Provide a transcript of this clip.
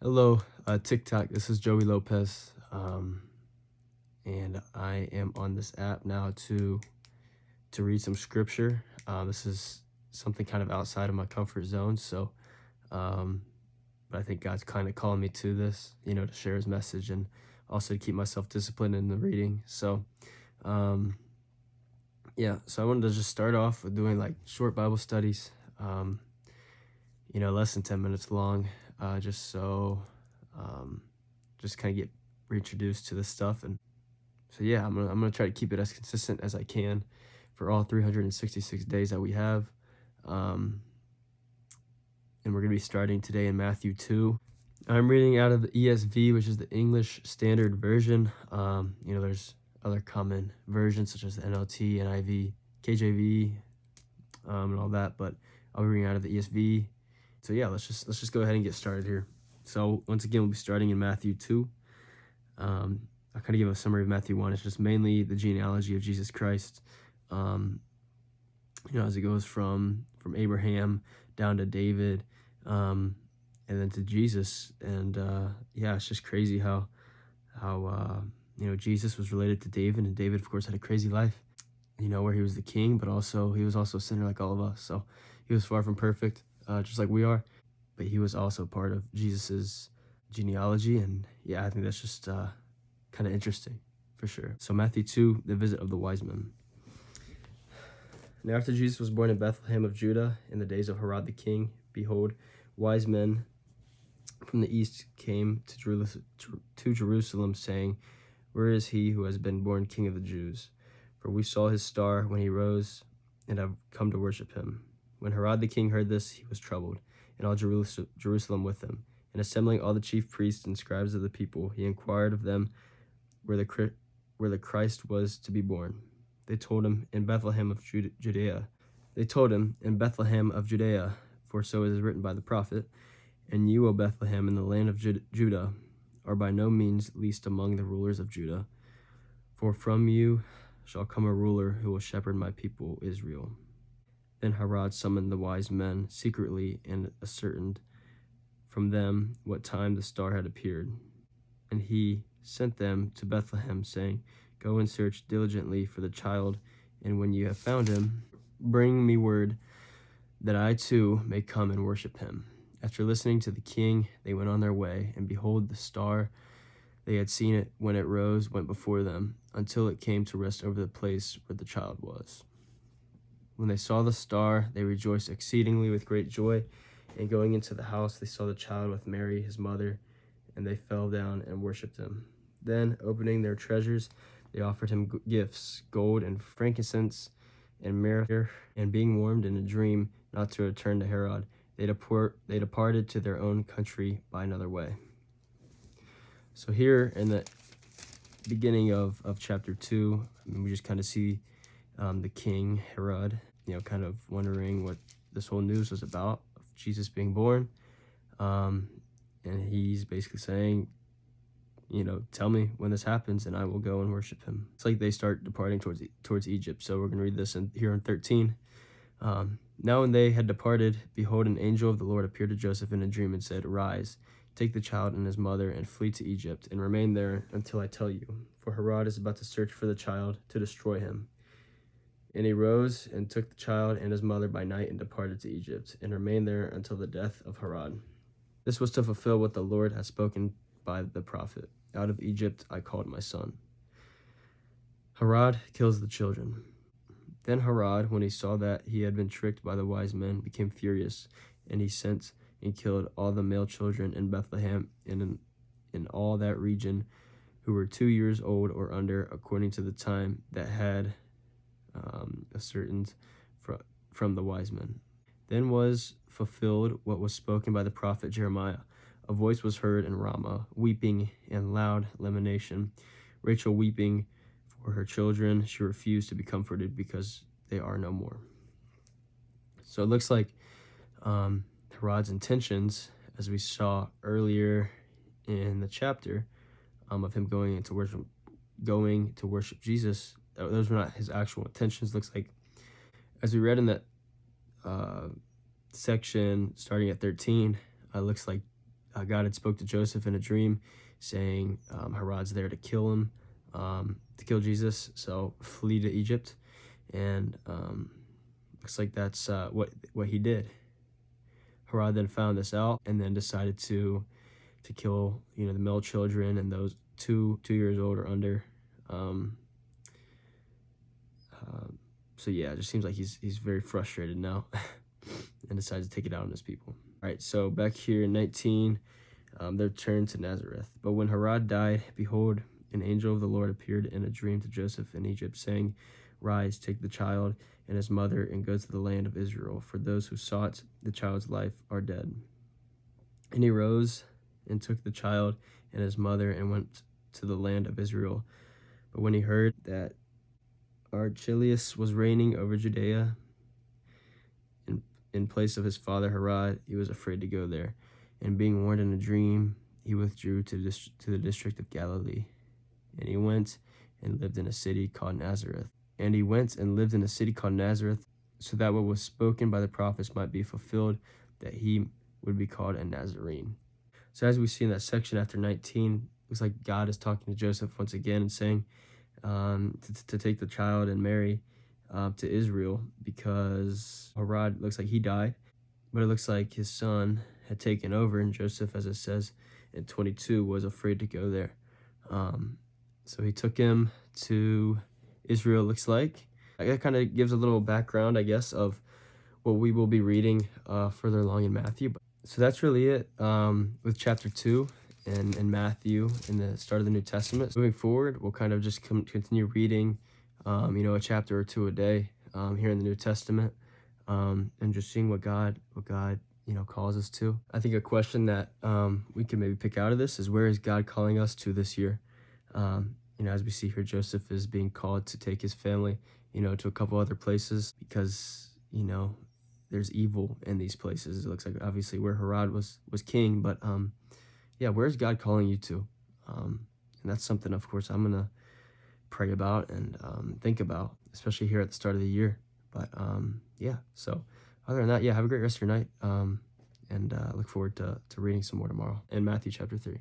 Hello, TikTok. This is Joey Lopez, and I am on this app now to read some scripture. This is something kind of outside of my comfort zone, so um, but I think God's kind of calling me to this, to share His message and also to keep myself disciplined in the reading. So, um, yeah. So I wanted to just start off with doing like short Bible studies, um, less than 10 minutes long, just so. Um, just kind of get reintroduced to this stuff. And so yeah, I'm gonna try to keep it as consistent as I can for all 366 days that we have. Um, and we're gonna be starting today in Matthew 2. I'm reading out of the ESV, which is the English Standard Version. There's other common versions such as the NLT, NIV, KJV, and all that, but I'll be reading out of the ESV. So yeah, let's just go ahead and get started here. So once again, we'll be starting in Matthew 2. I'll kind of give a summary of Matthew 1. It's just mainly the genealogy of Jesus Christ, as it goes from Abraham down to David, and then to Jesus. And it's just crazy how Jesus was related to David, and David, of course, had a crazy life, where he was the king, but also he was also a sinner like all of us. So he was far from perfect, just like we are, but he was also part of Jesus's genealogy. And yeah, I think that's just kind of interesting for sure. So Matthew 2, the visit of the wise men. Now after Jesus was born in Bethlehem of Judah in the days of Herod the king, behold, wise men from the east came to Jerusalem, saying, where is he who has been born King of the Jews? For we saw his star when he rose and have come to worship him. When Herod the king heard this, he was troubled, and all Jerusalem with him. And assembling all the chief priests and scribes of the people, he inquired of them where the Christ was to be born. They told him, in Bethlehem of Judea. For so it is written by the prophet, and you, O Bethlehem, in the land of Judah, are by no means least among the rulers of Judah. For from you shall come a ruler who will shepherd my people Israel. Then Herod summoned the wise men secretly and ascertained from them what time the star had appeared. And he sent them to Bethlehem, saying, go and search diligently for the child, and when you have found him, bring me word that I too may come and worship him. After listening to the king, they went on their way, and behold, the star, they had seen it when it rose, went before them, until it came to rest over the place where the child was. When they saw the star, they rejoiced exceedingly with great joy, and going into the house, they saw the child with Mary, his mother, and they fell down and worshipped him. Then, opening their treasures, they offered him gifts, gold and frankincense and myrrh. And being warned in a dream not to return to Herod, they departed to their own country by another way. So here in the beginning of chapter 2, we just kind of see the king, Herod, kind of wondering what this whole news was about, of Jesus being born. And he's basically saying, tell me when this happens and I will go and worship him. It's like they start departing towards Egypt. So we're going to read this here in 13. Now when they had departed, behold, an angel of the Lord appeared to Joseph in a dream and said, arise, take the child and his mother and flee to Egypt and remain there until I tell you. For Herod is about to search for the child to destroy him. And he rose and took the child and his mother by night and departed to Egypt and remained there until the death of Herod. This was to fulfill what the Lord had spoken by the prophet. Out of Egypt I called my son. Herod kills the children. Then Herod, when he saw that he had been tricked by the wise men, became furious, and he sent and killed all the male children in Bethlehem and in all that region who were 2 years old or under, according to the time that had ascertained from the wise men. Then was fulfilled what was spoken by the prophet Jeremiah. A voice was heard in Ramah, weeping and loud lamentation, Rachel weeping for her children. She refused to be comforted because they are no more. So it looks like Herod's intentions, as we saw earlier in the chapter, of him going to worship Jesus, those were not his actual intentions. Looks like, as we read in that section starting at 13, looks like God had spoke to Joseph in a dream saying Herod's there to kill him, to kill Jesus, so flee to Egypt. And looks like that's what he did. Herod then found this out and then decided to kill, the male children and those 2 years old or under. So yeah, it just seems like he's very frustrated now and decides to take it out on his people. All right, so back here in 19, they're turned to Nazareth. But when Herod died, behold, an angel of the Lord appeared in a dream to Joseph in Egypt, saying, Rise, take the child and his mother, and go to the land of Israel, for those who sought the child's life are dead. And he rose and took the child and his mother and went to the land of Israel. But when he heard that Archelaus was reigning over Judea in place of his father Herod, he was afraid to go there. And being warned in a dream, he withdrew to the district of Galilee. And he went and lived in a city called Nazareth. So that what was spoken by the prophets might be fulfilled, that he would be called a Nazarene. So as we see in that section after 19, looks like God is talking to Joseph once again and saying to take the child and Mary to Israel, because Herod looks like he died, but it looks like his son had taken over, and Joseph, as it says in 22, was afraid to go there. So he took him to Israel, looks like. That kind of gives a little background, I guess, of what we will be reading further along in Matthew. So that's really it with chapter 2 in Matthew in the start of the New Testament. Moving forward, we'll kind of just continue reading, a chapter or 2 a day here in the New Testament, and just seeing what God calls us to. I think a question that we can maybe pick out of this is, where is God calling us to this year? As we see here, Joseph is being called to take his family, to a couple other places because, there's evil in these places. It looks like obviously where Herod was king, but where's God calling you to? And that's something, of course, I'm gonna pray about and think about, especially here at the start of the year. But so other than that, have a great rest of your night, and look forward to reading some more tomorrow in Matthew chapter 3.